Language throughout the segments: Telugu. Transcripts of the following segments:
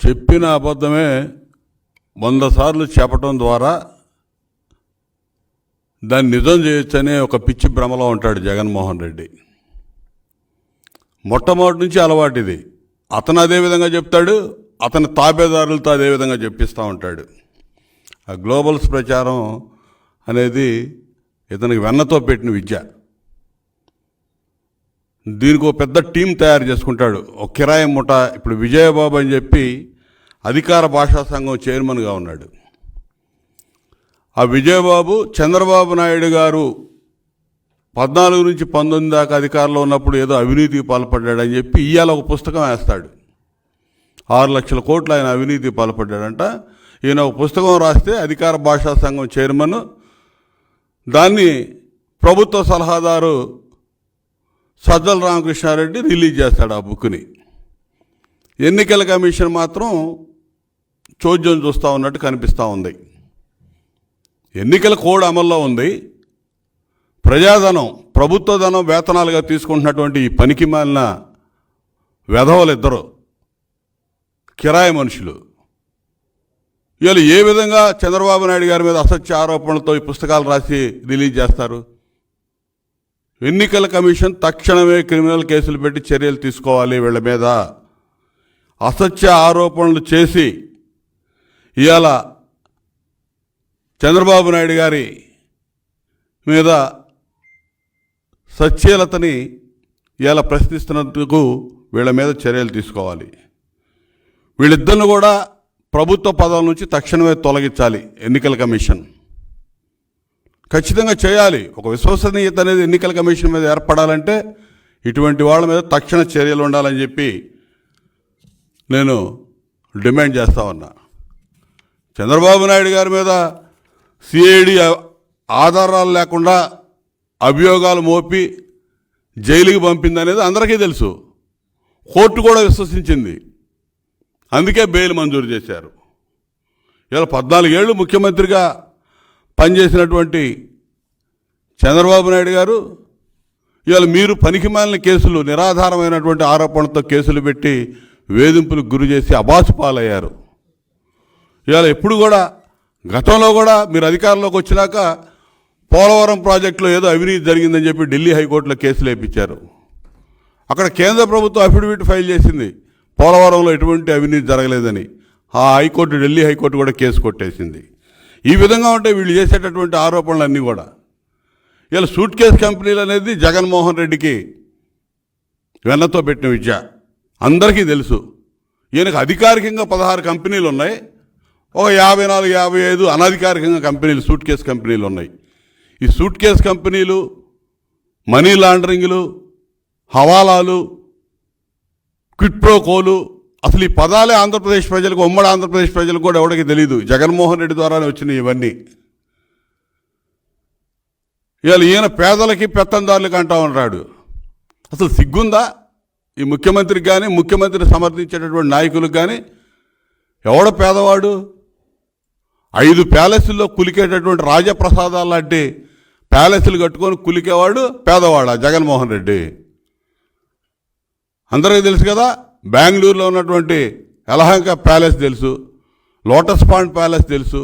చెప్పిన అబద్ధమే 100 సార్లు చెప్పటం ద్వారా దాన్ని నిజం చేయొచ్చనే ఒక పిచ్చి భ్రమలో ఉంటాడు జగన్మోహన్ రెడ్డి. మొట్టమొదటి నుంచి అలవాటు ఇది. అతను అదే విధంగా చెప్తాడు, అతని తాబేదారులతో అదే విధంగా చెప్పిస్తూ ఉంటాడు. ఆ గ్లోబల్స్ ప్రచారం అనేది ఇతనికి వెన్నతో పెట్టిన విద్య. దీనికి ఒక పెద్ద టీం తయారు చేసుకుంటాడు, ఒక కిరాయి ముఠ. ఇప్పుడు విజయబాబు అని చెప్పి అధికార భాషా సంఘం చైర్మన్గా ఉన్నాడు. ఆ విజయబాబు చంద్రబాబు నాయుడు గారు 14 నుంచి 19 దాకా అధికారంలో ఉన్నప్పుడు ఏదో అవినీతికి పాల్పడ్డాడని చెప్పి ఇవాళ ఒక పుస్తకం వేస్తాడు. 6 లక్షల కోట్లు ఆయన అవినీతికి పాల్పడ్డాడంట. ఈయన ఒక పుస్తకం రాస్తే అధికార భాషా సంఘం చైర్మన్ దాన్ని ప్రభుత్వ సలహాదారు సజ్జల రామకృష్ణారెడ్డి రిలీజ్ చేస్తాడు ఆ బుక్ని. ఎన్నికల కమిషన్ మాత్రం చోద్యం చూస్తూ ఉన్నట్టు కనిపిస్తూ ఉంది. ఎన్నికల కోడ్ అమల్లో ఉంది. ప్రజాధనం, ప్రభుత్వ ధనం వేతనాలుగా తీసుకుంటున్నటువంటి ఈ పనికి మాలిన వెధవలిద్దరు కిరాయి మనుషులు వీళ్ళు ఏ విధంగా చంద్రబాబు నాయుడు గారి మీద అసత్య ఆరోపణలతో ఈ పుస్తకాలు రాసి రిలీజ్ చేస్తారు? ఎన్నికల కమిషన్ తక్షణమే క్రిమినల్ కేసులు పెట్టి చర్యలు తీసుకోవాలి. వీళ్ళ మీద అసత్య ఆరోపణలు చేసి ఇవాళ చంద్రబాబు నాయుడు గారి మీద సచ్ఛీలతని ఇవాళ ప్రశ్నిస్తున్నందుకు వీళ్ళ మీద చర్యలు తీసుకోవాలి. వీళ్ళిద్దరిని కూడా ప్రభుత్వ పదవుల నుంచి తక్షణమే తొలగించాలి ఎన్నికల కమిషన్. ఖచ్చితంగా చేయాలి. ఒక విశ్వసనీయత అనేది ఎన్నికల కమిషన్ మీద ఏర్పడాలంటే ఇటువంటి వాళ్ళ మీద తక్షణ చర్యలు ఉండాలని చెప్పి నేను డిమాండ్ చేస్తా ఉన్నా. చంద్రబాబు నాయుడు గారి మీద సిఐడి ఆధారాలు లేకుండా అభియోగాలు మోపి జైలుకి పంపిందనేది అందరికీ తెలుసు. కోర్టు కూడా విశ్వసించింది. అందుకే బెయిల్ మంజూరు చేశారు. ఇలా 14 ఏళ్ళు ముఖ్యమంత్రిగా పనిచేసినటువంటి చంద్రబాబు నాయుడు గారు ఇవాళ మీరు పనికిమాలిన కేసులు, నిరాధారమైనటువంటి ఆరోపణలతో కేసులు పెట్టి వేధింపులకు గురి చేసి అబాసు పాలయ్యారు. ఇవాళ ఎప్పుడు కూడా గతంలో కూడా మీరు అధికారంలోకి వచ్చినాక పోలవరం ప్రాజెక్టులో ఏదో అవినీతి జరిగిందని చెప్పి ఢిల్లీ హైకోర్టులో కేసులు వేయించారు. అక్కడ కేంద్ర ప్రభుత్వం అఫిడవిట్ ఫైల్ చేసింది పోలవరంలో ఎటువంటి అవినీతి జరగలేదని. ఆ హైకోర్టు, ఢిల్లీ హైకోర్టు కూడా కేసు కొట్టేసింది. ఈ విధంగా ఉంటే వీళ్ళు చేసేటటువంటి ఆరోపణలన్నీ కూడా ఇలా సూట్ కేసు కంపెనీలు అనేది జగన్మోహన్ రెడ్డికి వెన్నతో పెట్టిన విద్య. అందరికీ తెలుసు. ఈయనకు అధికారికంగా 16 కంపెనీలు ఉన్నాయి. ఒక 54, 55 అనధికారికంగా కంపెనీలు, సూట్ కేసు కంపెనీలు ఉన్నాయి. ఈ సూట్ కేసు కంపెనీలు, మనీ లాండరింగ్లు, హవాలాలు, క్విట్ ప్రో కోలు, అసలు ఈ పదాలే ఆంధ్రప్రదేశ్ ప్రజలకు, ఉమ్మడి ఆంధ్రప్రదేశ్ ప్రజలకు కూడా ఎవరికి తెలియదు. జగన్మోహన్ రెడ్డి ద్వారానే వచ్చినాయి ఇవన్నీ. ఇవాళ ఈయన పేదలకి పెత్తందారులకి అంటా ఉన్నాడు. అసలు సిగ్గుందా ఈ ముఖ్యమంత్రికి కానీ, ముఖ్యమంత్రిని సమర్థించేటటువంటి నాయకులకు కానీ? ఎవడ పేదవాడు? 5 ప్యాలెస్ల్లో కులికేటటువంటి రాజప్రసాదాలు లాంటి ప్యాలెస్లు కట్టుకొని కులికేవాడు పేదవాడా జగన్మోహన్ రెడ్డి? అందరికీ తెలుసు కదా. బెంగళూరులో ఉన్నటువంటి యలహంక ప్యాలెస్ తెలుసు, లోటస్ పాండ్ ప్యాలెస్ తెలుసు,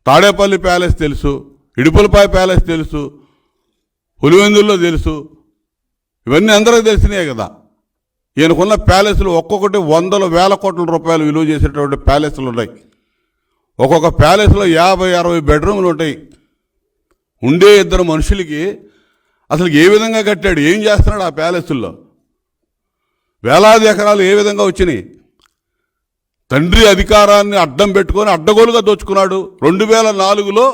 తాడేపల్లి ప్యాలెస్ తెలుసు, ఇడుపులపాయ ప్యాలెస్ తెలుసు, పులివెందుల్లో తెలుసు. ఇవన్నీ అందరికీ తెలిసినాయి కదా. ఈయనకున్న ప్యాలెస్లు ఒక్కొక్కటి 100,000 కోట్ల రూపాయలు విలువ చేసేటువంటి ప్యాలెస్లు ఉన్నాయి. ఒక్కొక్క ప్యాలెస్లో 50-60 బెడ్రూమ్లు ఉంటాయి. ఉండే 2 మనుషులకి అసలు ఏ విధంగా కట్టాడు, ఏం చేస్తున్నాడు ఆ ప్యాలెస్ల్లో? వేలాది ఎకరాలు ఏ విధంగా వచ్చినాయి? తండ్రి అధికారాన్ని అడ్డం పెట్టుకొని అడ్డగోలుగా దోచుకున్నాడు. 2004లో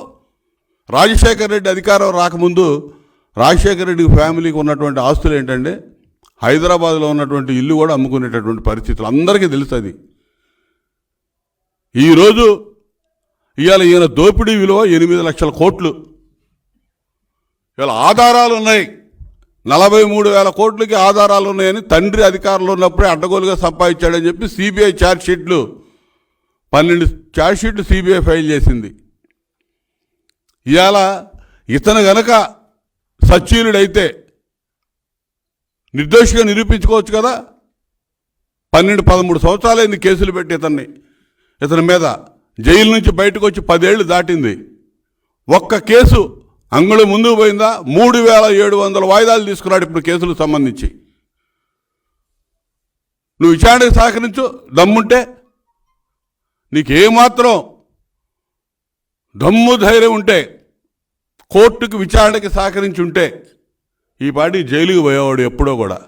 రాజశేఖర రెడ్డి అధికారం రాకముందు రాజశేఖర రెడ్డి ఫ్యామిలీకి ఉన్నటువంటి ఆస్తులు ఏంటంటే హైదరాబాద్లో ఉన్నటువంటి ఇల్లు కూడా అమ్ముకునేటటువంటి పరిస్థితులు అందరికీ తెలుస్తుంది. ఈరోజు ఇవాళ ఈయన దోపిడీ విలువ 8 లక్షల కోట్లు. ఇవాళ ఆధారాలు ఉన్నాయి. 43,000 కోట్లకి ఆధారాలు ఉన్నాయని తండ్రి అధికారంలో ఉన్నప్పుడే అడ్డగోలుగా సంపాదించాడని చెప్పి సిబిఐ ఛార్జ్షీట్లు 12 ఛార్జ్షీట్లు సిబిఐ ఫైల్ చేసింది. ఇవాళ ఇతను గనక సచ్చీలుడైతే నిర్దోషిగా నిరూపించుకోవచ్చు కదా. 12-13 సంవత్సరాలైంది కేసులు పెట్టి ఇతని మీద. జైలు నుంచి బయటకు వచ్చి 10 ఏళ్ళు దాటింది. ఒక్క కేసు అంగుళం ముందుకు పోయిందా? 3700 వాయిదాలు తీసుకున్నాడు ఇప్పుడు కేసులకు సంబంధించి. నువ్వు విచారణకు సహకరించు, దమ్ముంటే, నీకేమాత్రం దమ్ము ధైర్యం ఉంటే, కోర్టుకు విచారణకి సహకరించి ఉంటే ఈ పాటి జైలుకి పోయేవాడు ఎప్పుడో కూడా.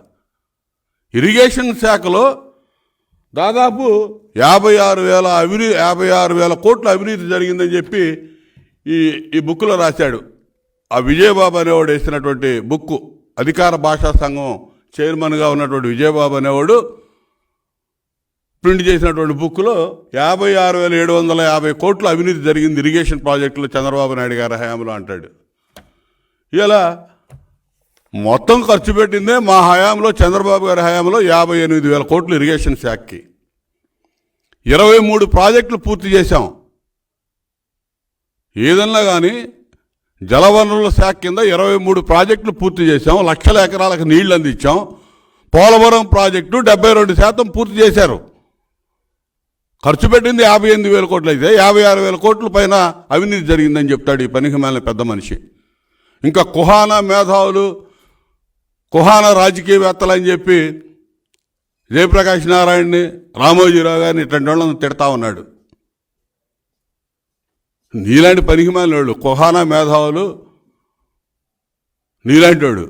ఇరిగేషన్ శాఖలో దాదాపు 56,000 కోట్ల అవినీతి జరిగిందని చెప్పి ఈ బుక్లో రాశాడు. ఆ విజయబాబు అనేవాడు వేసినటువంటి బుక్కు, అధికార భాషా సంఘం చైర్మన్గా ఉన్నటువంటి విజయబాబు అనేవాడు ప్రింట్ చేసినటువంటి బుక్లో 56,750 కోట్ల అవినీతి జరిగింది ఇరిగేషన్ ప్రాజెక్టులో చంద్రబాబు నాయుడు గారి హయాంలో అంటాడు. ఇలా మొత్తం ఖర్చు పెట్టిందే మా హయాంలో, చంద్రబాబు గారి హయాంలో 58,000 కోట్లు ఇరిగేషన్ శాఖకి. 23 ప్రాజెక్టులు పూర్తి చేశాం. ఏదన్నా కానీ జలవనరుల శాఖ కింద 23 ప్రాజెక్టులు పూర్తి చేశాం. లక్షల ఎకరాలకు నీళ్లు అందించాం. పోలవరం ప్రాజెక్టు 72% పూర్తి చేశారు. ఖర్చు పెట్టింది 58,000 కోట్లు అయితే 56,000 కోట్ల పైన అవినీతి జరిగిందని చెప్తాడు ఈ పనికిమాలిన పెద్ద మనిషి. ఇంకా కుహానా మేధావులు, కుహానా రాజకీయవేత్తలు అని చెప్పి జయప్రకాష్ నారాయణని, రామోజీరావు గారిని ఇట్లాంటి వాళ్ళని తిడతా ఉన్నాడు. నీలాంటి పనికిమాలిన వాళ్ళు, కుహానా మేధావులు, నీలాంటి వాడు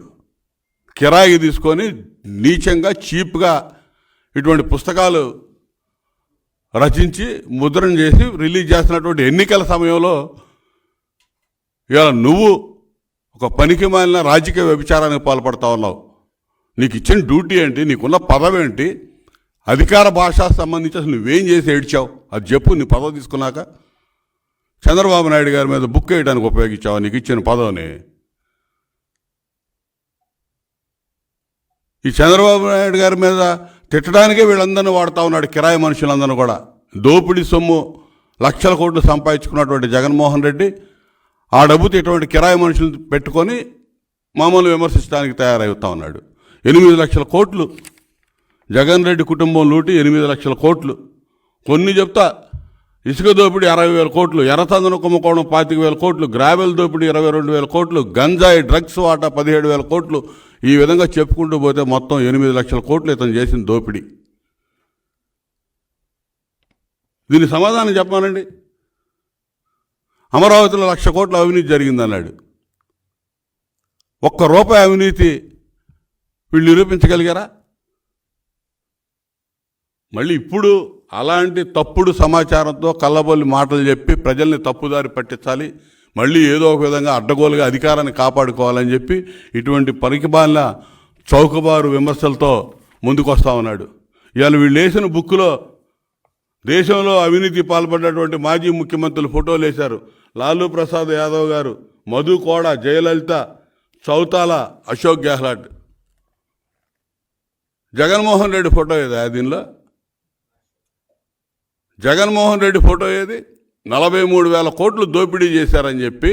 కిరాయికి తీసుకొని నీచంగా చీప్గా ఇటువంటి పుస్తకాలు రచించి ముద్రణ చేసి రిలీజ్ చేస్తున్నటువంటి ఎన్నికల సమయంలో ఇవాళ నువ్వు ఒక పనికిమాలిన రాజకీయ వ్యభిచారానికి పాల్పడతా ఉన్నావు. నీకు ఇచ్చిన డ్యూటీ ఏంటి? నీకున్న పదవి ఏంటి? అధికార భాష సంబంధించి అసలు నువ్వేం చేసి ఏడ్చావు అది చెప్పు. నీ పదవి తీసుకున్నాక చంద్రబాబు నాయుడు గారి మీద బుక్ వేయడానికి ఉపయోగించావు నీకు ఇచ్చిన పదవిని. ఈ చంద్రబాబు నాయుడు గారి మీద తిట్టడానికే వీళ్ళందరినీ వాడుతూ ఉన్నాడు, కిరాయి మనుషులందరూ కూడా. దోపిడీ సొమ్ము లక్షల కోట్లు సంపాదించుకున్నటువంటి జగన్మోహన్ రెడ్డి ఆ డబ్బుతో ఇటువంటి కిరాయి మనుషులు పెట్టుకొని మామూలు విమర్శించడానికి తయారవుతా ఉన్నాడు. 8 లక్షల కోట్లు జగన్ రెడ్డి కుటుంబం లూటి, 8 లక్షల కోట్లు. కొన్ని చెప్తా, ఇసుక దోపిడీ 60,000 కోట్లు, ఎర్రచందనం కుంభకోణం 25,000 కోట్లు, గ్రావెల్ దోపిడీ 22,000 కోట్లు, గంజాయి డ్రగ్స్ వాటా 17,000 కోట్లు. ఈ విధంగా చెప్పుకుంటూ పోతే మొత్తం 8 లక్షల కోట్లు ఇతను చేసిన దోపిడీ. దీని సమాధానం చెప్పానండి. అమరావతిలో 1,00,000 కోట్ల అవినీతి జరిగిందన్నాడు. ₹1 అవినీతి వీళ్ళు నిరూపించగలిగారా? మళ్ళీ ఇప్పుడు అలాంటి తప్పుడు సమాచారంతో కల్లబొల్లి మాటలు చెప్పి ప్రజల్ని తప్పుదారి పట్టించాలి, మళ్ళీ ఏదో ఒక విధంగా అడ్డగోలుగా అధికారాన్ని కాపాడుకోవాలని చెప్పి ఇటువంటి పనికిమాలిన చౌకబారు విమర్శలతో ముందుకొస్తా ఉన్నాడు. ఇవాళ వీళ్ళు వేసిన బుక్లో దేశంలో అవినీతి పాల్పడినటువంటి మాజీ ముఖ్యమంత్రులు ఫోటోలు వేశారు. లాలూ ప్రసాద్ యాదవ్ గారు, మధు కోడ, జయలలిత, చౌతాల, అశోక్ గెహ్లాట్. జగన్మోహన్ రెడ్డి ఫోటో ఏదా దీనిలో? జగన్మోహన్ రెడ్డి ఫోటో ఏది? 43,000 కోట్లు దోపిడీ చేశారని చెప్పి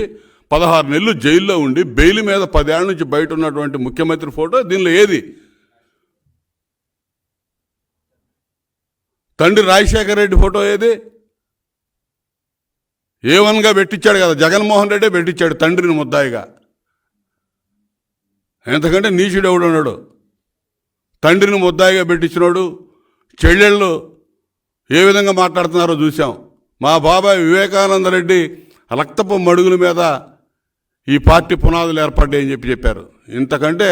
16 నెలలు జైల్లో ఉండి బెయిల్ మీద 10 ఏళ్ల నుంచి బయట ఉన్నటువంటి ముఖ్యమంత్రి ఫోటో దీనిలో ఏది? తండ్రి రాజశేఖర రెడ్డి ఫోటో ఏది? A1గా పెట్టించాడు కదా, జగన్మోహన్ రెడ్డే పెట్టించాడు తండ్రిని ముద్దాయిగా. ఎంతకంటే నీచుడు ఎవడున్నాడు? తండ్రిని ముద్దాయిగా పెట్టించినోడు. చెల్లెళ్ళు ఏ విధంగా మాట్లాడుతున్నారో చూసాం. మా బాబాయ్ వివేకానంద రెడ్డి రక్తపు మడుగుల మీద ఈ పార్టీ పునాదులు ఏర్పడ్డాయని చెప్పారు. ఇంతకంటే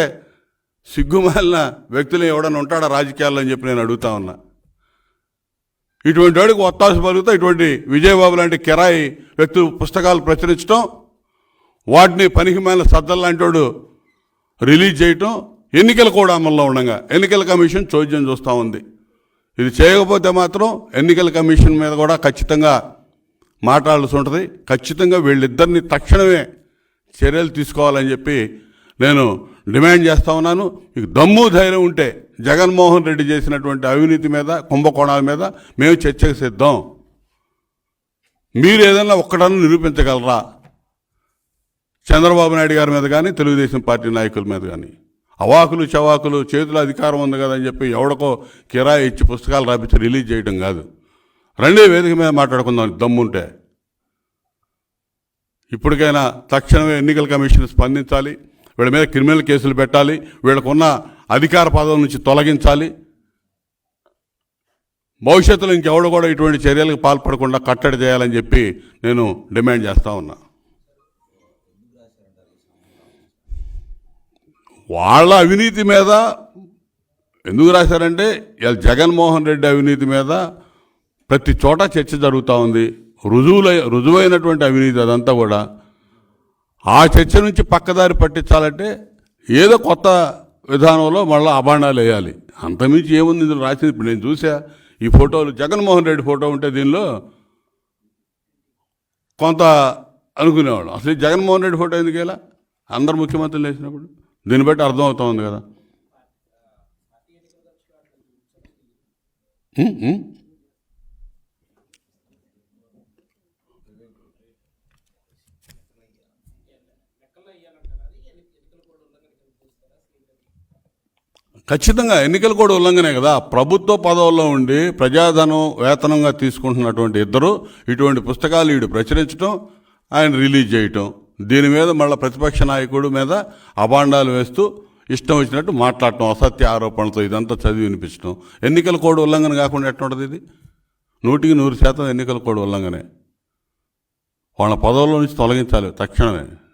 సిగ్గుమాలిన వ్యక్తులు ఎవడన్నా ఉంటాడా రాజకీయాల్లో అని చెప్పి నేను అడుగుతా ఉన్నా. ఇటువంటి వాడికి ఒత్తాసు పలుకుతా ఇటువంటి విజయబాబు లాంటి కిరాయి వ్యక్తులు పుస్తకాలు ప్రచురించడం, వాటిని పనికిమాలిన సద్దలు లాంటి వాడు రిలీజ్ చేయటం, ఎన్నికలు కూడా అమల్లో ఉండగా ఎన్నికల కమిషన్ చోద్యం చూస్తూ ఉంది. ఇది చేయకపోతే మాత్రం ఎన్నికల కమిషన్ మీద కూడా ఖచ్చితంగా మాట్లాడాల్సి ఉంటుంది. ఖచ్చితంగా వీళ్ళిద్దరిని తక్షణమే చర్యలు తీసుకోవాలని చెప్పి నేను డిమాండ్ చేస్తూ ఉన్నాను. మీకు దమ్ము ధైర్యం ఉంటే జగన్మోహన్ రెడ్డి చేసినటువంటి అవినీతి మీద, కుంభకోణాల మీద మేము చర్చకు సిద్ధం. మీరు ఏదైనా ఒక్కడన్నా నిరూపించగలరా? చంద్రబాబు నాయుడు గారి మీద కానీ, తెలుగుదేశం పార్టీ నాయకుల మీద కానీ. అవాకులు చవాకులు చేతిలో అధికారం ఉంది కదా అని చెప్పి ఎవడికో కిరాయి ఇచ్చి పుస్తకాలు రాపించి రిలీజ్ చేయడం కాదు. రెండే వేదిక మీద మాట్లాడుకుందాం దమ్ముంటే. ఇప్పటికైనా తక్షణమే ఎన్నికల కమిషన్ స్పందించాలి. వీళ్ళ మీద క్రిమినల్ కేసులు పెట్టాలి. వీళ్ళకున్న అధికార పదవుల నుంచి తొలగించాలి. భవిష్యత్తులో ఇంకెవడు కూడా ఇటువంటి చర్యలకు పాల్పడకుండా కట్టడి చేయాలని చెప్పి నేను డిమాండ్ చేస్తా ఉన్నా. వాళ్ళ అవినీతి మీద ఎందుకు రాశారంటే జగన్మోహన్ రెడ్డి అవినీతి మీద ప్రతి చోట చర్చ జరుగుతూ ఉంది. రుజువైనటువంటి అవినీతి అదంతా కూడా. ఆ చర్చ నుంచి పక్కదారి పట్టించాలంటే ఏదో కొత్త విధానంలో మళ్ళీ అభాండాలు వేయాలి. అంతమించి ఏముంది ఇందులో రాసింది? ఇప్పుడు నేను చూసా ఈ ఫోటోలు, జగన్మోహన్ రెడ్డి ఫోటో ఉంటే దీనిలో కొంత అనుకునేవాడు. అసలు ఈ జగన్మోహన్ రెడ్డి ఫోటో ఎందుకు ఇలా అందరు ముఖ్యమంత్రులు వేసినప్పుడు? దీన్ని బట్టి అర్థమవుతా ఉంది కదా. ఖచ్చితంగా ఎన్నికల కోడ్ ఉల్లంఘనే కదా. ప్రభుత్వ పదవుల్లో ఉండి ప్రజాధనం వేతనంగా తీసుకుంటున్నటువంటి ఇద్దరు ఇటువంటి పుస్తకాలు వీడు ప్రచురించడం, ఆయన రిలీజ్ చేయటం, దీని మీద మళ్ళీ ప్రతిపక్ష నాయకుడు మీద అభాండాలు వేస్తూ ఇష్టం వచ్చినట్టు మాట్లాడటం, అసత్య ఆరోపణలతో ఇదంతా చదివి వినిపించడం ఎన్నికల కోడ్ ఉల్లంఘన కాకుండా ఎట్లుంటుంది? ఇది 100% ఎన్నికల కోడ్ ఉల్లంఘనే. వాళ్ళ పదవుల్లో నుంచి తొలగించాలి తక్షణమే.